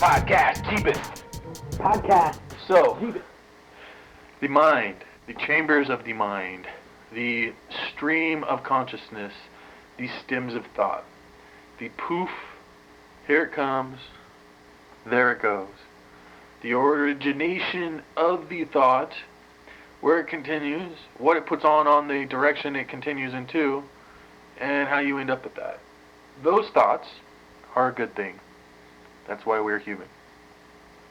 Podcast, Jebuth. Podcast. So, Jebuth. the mind, the chambers of the mind, the stream of consciousness, the stems of thought, the poof, here it comes, there it goes. The origination of the thought, where it continues, what it puts on the direction it continues into, and how you end up at that. Those thoughts are a good thing. That's why we're human.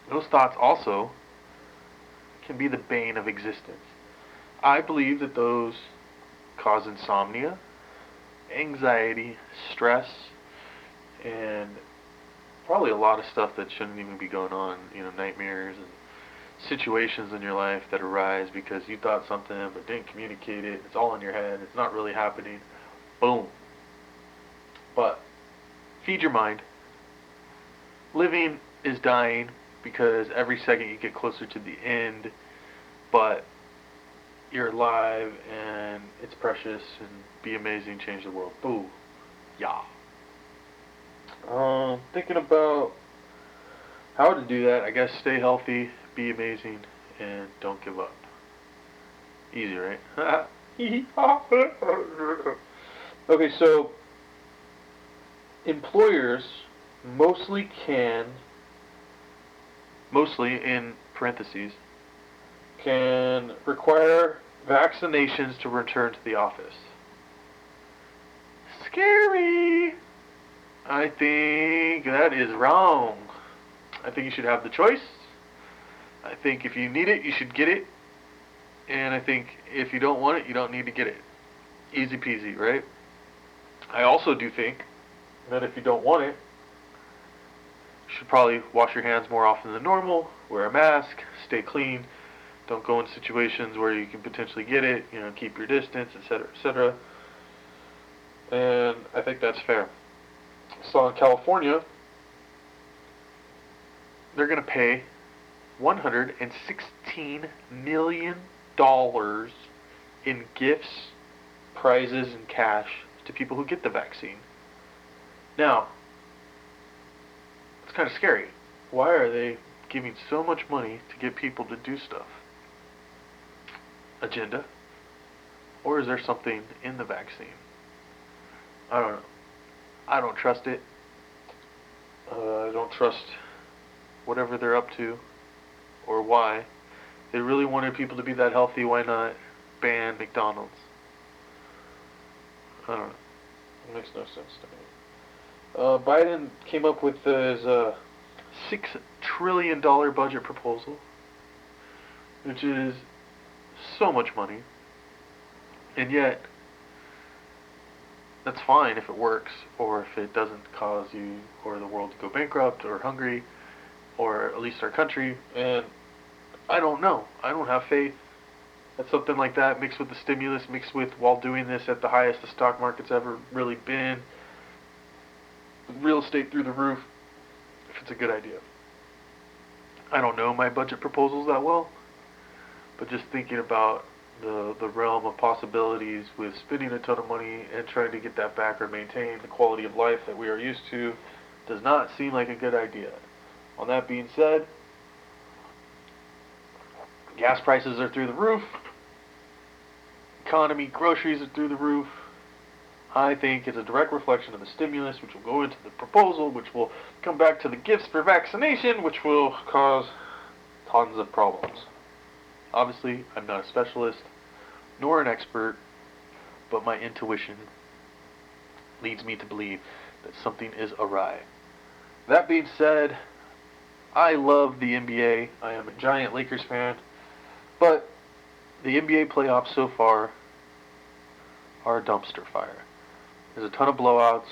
Those thoughts also can be the bane of existence. I believe that those cause insomnia, anxiety, stress, and probably a lot of stuff that shouldn't even be going on, nightmares and situations in your life that arise because you thought something but didn't communicate it. It's all in your head. It's not really happening. Boom. But feed your mind. Living is dying because every second you get closer to the end, but you're alive and it's precious and be amazing, change the world. Boo. Yeah. Thinking about how to do that, I guess stay healthy, be amazing, and don't give up. Easy, right? Okay, so employers mostly in parentheses, can require vaccinations to return to the office. Scary! I think that is wrong. I think you should have the choice. I think if you need it, you should get it. And I think if you don't want it, you don't need to get it. Easy peasy, right? I also do think that if you don't want it, you should probably wash your hands more often than normal, wear a mask, stay clean, don't go in situations where you can potentially get it, keep your distance, etc., etc. And I think that's fair. So in California, they're going to pay $116 million in gifts, prizes, and cash to people who get the vaccine. Now, it's kind of scary. Why are they giving so much money to get people to do stuff? Agenda? Or is there something in the vaccine? I don't know. I don't trust it. I don't trust whatever they're up to or why. They really wanted people to be that healthy. Why not ban McDonald's? I don't know. It makes no sense to me. Biden came up with his $6 trillion budget proposal, which is so much money, and yet that's fine if it works, or if it doesn't cause you or the world to go bankrupt or hungry, or at least our country. And I don't know. I don't have faith that something like that, mixed with the stimulus, mixed with while doing this at the highest the stock market's ever really been, real estate through the roof, if it's a good idea. I don't know my budget proposals that well, but just thinking about the realm of possibilities with spending a ton of money and trying to get that back or maintain the quality of life that we are used to does not seem like a good idea. On that being said, gas prices are through the roof, economy, groceries are through the roof. I think it's a direct reflection of the stimulus, which will go into the proposal, which will come back to the gifts for vaccination, which will cause tons of problems. Obviously, I'm not a specialist, nor an expert, but my intuition leads me to believe that something is awry. That being said, I love the NBA. I am a giant Lakers fan, but the NBA playoffs so far are a dumpster fire. There's a ton of blowouts,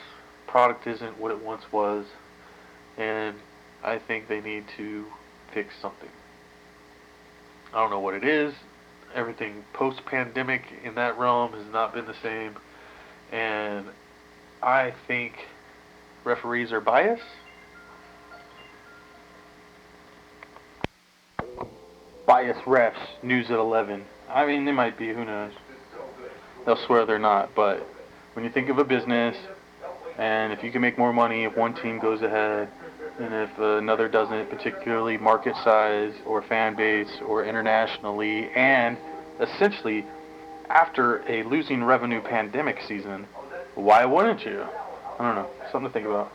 product isn't what it once was, and I think they need to fix something. I don't know what it is. Everything post-pandemic in that realm has not been the same, and I think referees are biased. Biased refs, news at 11. I mean, they might be, who knows. They'll swear they're not, but when you think of a business, and if you can make more money if one team goes ahead, And if another doesn't, particularly market size or fan base or internationally, and essentially after a losing revenue pandemic season, why wouldn't you? I don't know, something to think about.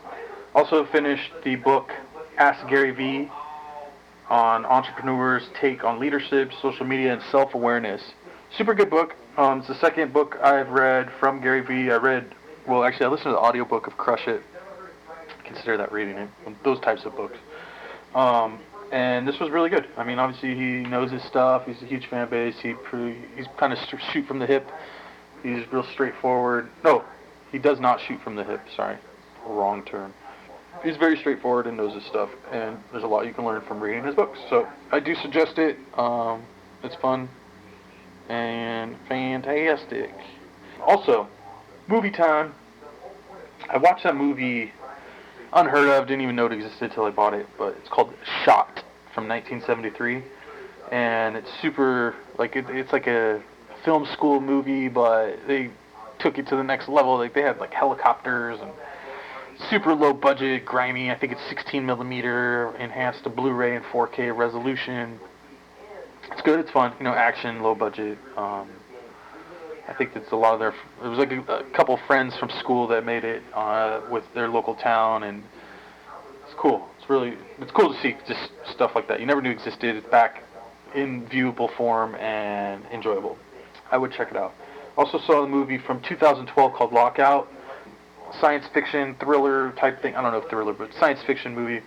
Also finished the book Ask Gary Vee on entrepreneurs' take on leadership, social media, and self-awareness. Super good book. It's the second book I've read from Gary Vee. I listened to the audiobook of Crush It. Consider that reading it. Those types of books. And this was really good. I mean, obviously he knows his stuff. He's a huge fan base. He's kind of shoot from the hip. He's real straightforward. No, he does not shoot from the hip. Sorry, wrong term. He's very straightforward and knows his stuff, and there's a lot you can learn from reading his books. So I do suggest it. It's fun and fantastic. Also, movie time. I watched that movie unheard of, didn't even know it existed till I bought it, but it's called Shot from 1973, and it's super, it's like a film school movie, but they took it to the next level. Like, they had like helicopters and super low budget, grimy. I think it's 16 millimeter, enhanced to Blu-ray and 4K resolution. It's good, it's fun, action, low budget. I think it's a lot of it was like a couple friends from school that made it with their local town, and it's cool. It's cool to see just stuff like that you never knew existed. It's back in viewable form and enjoyable. I would check it out. Also saw a movie from 2012 called Lockout, science fiction thriller type thing. I don't know if thriller, but science fiction movie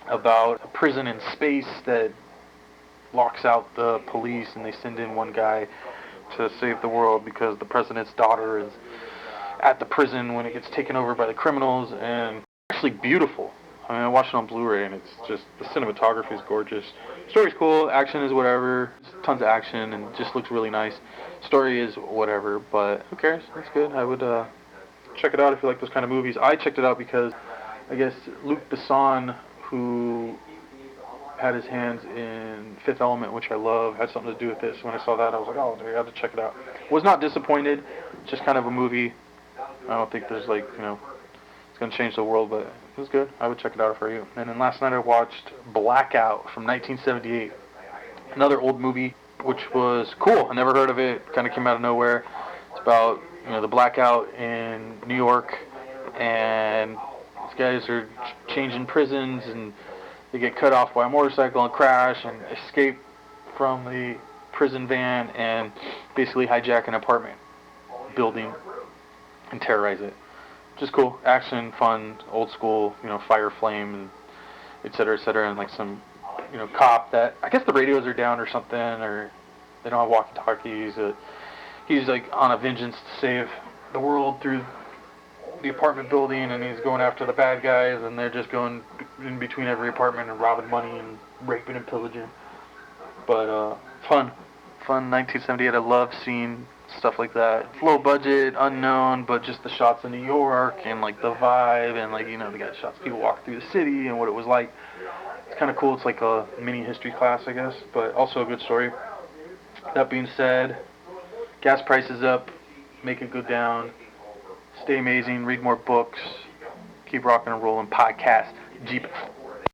about a prison in space that locks out the police, and they send in one guy to save the world because the president's daughter is at the prison when it gets taken over by the criminals. And it's actually beautiful. I mean, I watched it on Blu-ray, and it's just, the cinematography is gorgeous. Story's cool, action is whatever. It's tons of action, and it just looks really nice. Story is whatever, but who cares? It's good. I would check it out if you like those kind of movies. I checked it out because I guess Luc Besson, who had his hands in Fifth Element, which I love, had something to do with this. When I saw that, I was like, oh, I got to check it out. Was not disappointed. Just kind of a movie. I don't think there's it's going to change the world, but it was good. I would check it out for you. And then last night I watched Blackout from 1978. Another old movie, which was cool. I never heard of it. Kind of came out of nowhere. It's about, the blackout in New York, and these guys are changing prisons, and they get cut off by a motorcycle and crash and escape from the prison van and basically hijack an apartment building and terrorize it. Just cool. Action, fun, old school, fire, flame, and et cetera, and like some, cop that, I guess the radios are down or something, or they don't have walkie-talkies. He's like on a vengeance to save the world through the apartment building, and he's going after the bad guys, and they're just going in between every apartment and robbing money and raping and pillaging. But fun 1978. I love seeing stuff like that. It's low budget, unknown, but just the shots of New York and like the vibe, and they got shots of people walking through the city and what it was like. It's kind of cool. It's like a mini history class, I guess, but also a good story. That being said, gas prices up, make it go down. Stay amazing, read more books, keep rocking and rolling. Podcast, Jebuth.